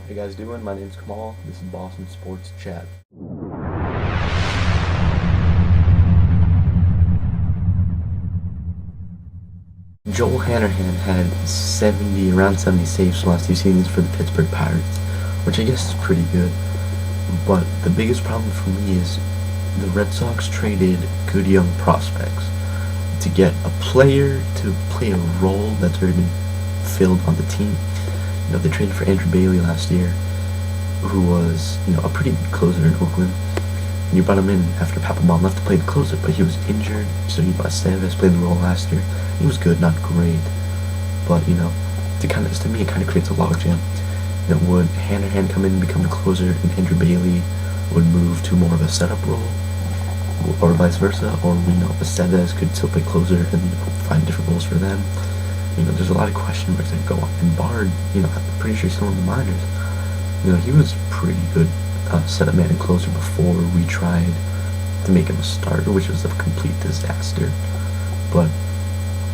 How you guys doing? My name's Kamal. This is Boston Sports Chat. Joel Hanrahan had around 70 saves the last two seasons for the Pittsburgh Pirates, which I guess is pretty good. But the biggest problem for me is the Red Sox traded good young prospects to get a player to play a role that's already been filled on the team. They traded for Andrew Bailey last year, who was, a pretty good closer in Oakland. And you brought him in after Papelbon left to play the closer, but he was injured, so you brought Esteves, played the role last year. He was good, not great, but to me, it kind of creates a logjam. Would Hanrahan come in and become the closer, and Andrew Bailey would move to more of a setup role, or vice versa, or Esteves could still play closer and find different roles for them. There's a lot of question marks that go on. And Bard, I'm pretty sure he's still in the minors. He was pretty good setup man and closer before we tried to make him a starter, which was a complete disaster. But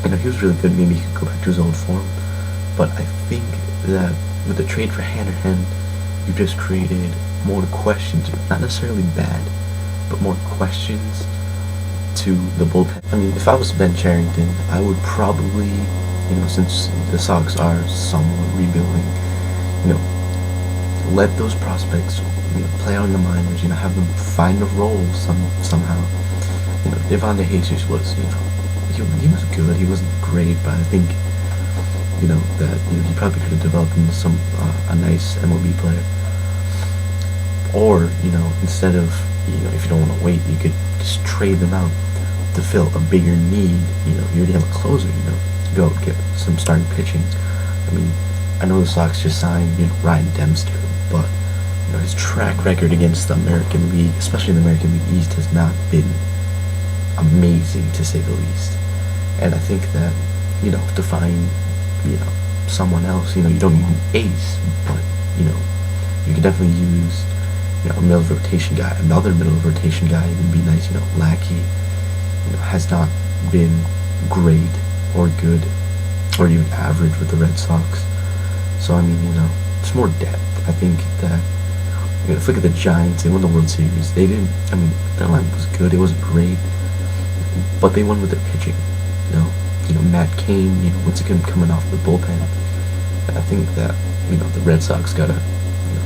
he was really good. Maybe he could go back to his old form. But I think that with the trade for Hanrahan, you just created more questions, not necessarily bad, but more questions to the bullpen. If I was Ben Charrington, I would probably, since the Sox are somewhat rebuilding, let those prospects, play out in the minors, have them find a role somehow. Devontae Jesus was, he was good. He wasn't great, but I think, that he probably could have developed into a nice MLB player. Or, instead of, if you don't want to wait, you could just trade them out to fill a bigger need. You already have a closer, go out and get some starting pitching. I know the Sox just signed, Ryan Dempster, but, his track record against the American League, especially the American League East, has not been amazing, to say the least. And I think that, to find, someone else, you don't need an ace, but, you can definitely use, a middle of rotation guy. Another middle of rotation guy would be nice. Lackey, has not been great or good or even average with the Red Sox. So, it's more depth. I think that, if you look at the Giants, they won the World Series. They didn't, their line was good. It wasn't great, but they won with their pitching. Matt Cain, once again coming off the bullpen. And I think that, the Red Sox gotta,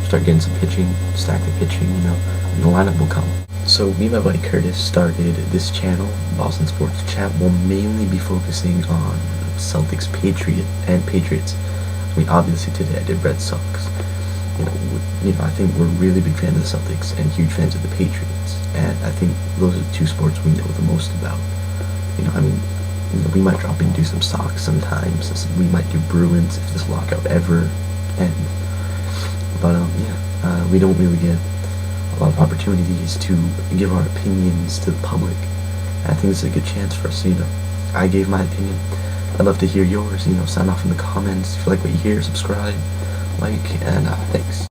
start getting some pitching, stack the pitching, and the lineup will come. So me and my buddy Curtis started this channel, Boston Sports Chat. We'll mainly be focusing on Celtics, Patriots. Obviously today I did Red Sox. I think we're really big fans of the Celtics and huge fans of the Patriots. And I think those are the two sports we know the most about. We might drop in and do some Sox sometimes. We might do Bruins if this lockout ever ends. But we don't really get a lot of opportunities to give our opinions to the public. And I think it's a good chance for us. I gave my opinion. I'd love to hear yours. Sound off in the comments. If you like what you hear, subscribe, like, and thanks.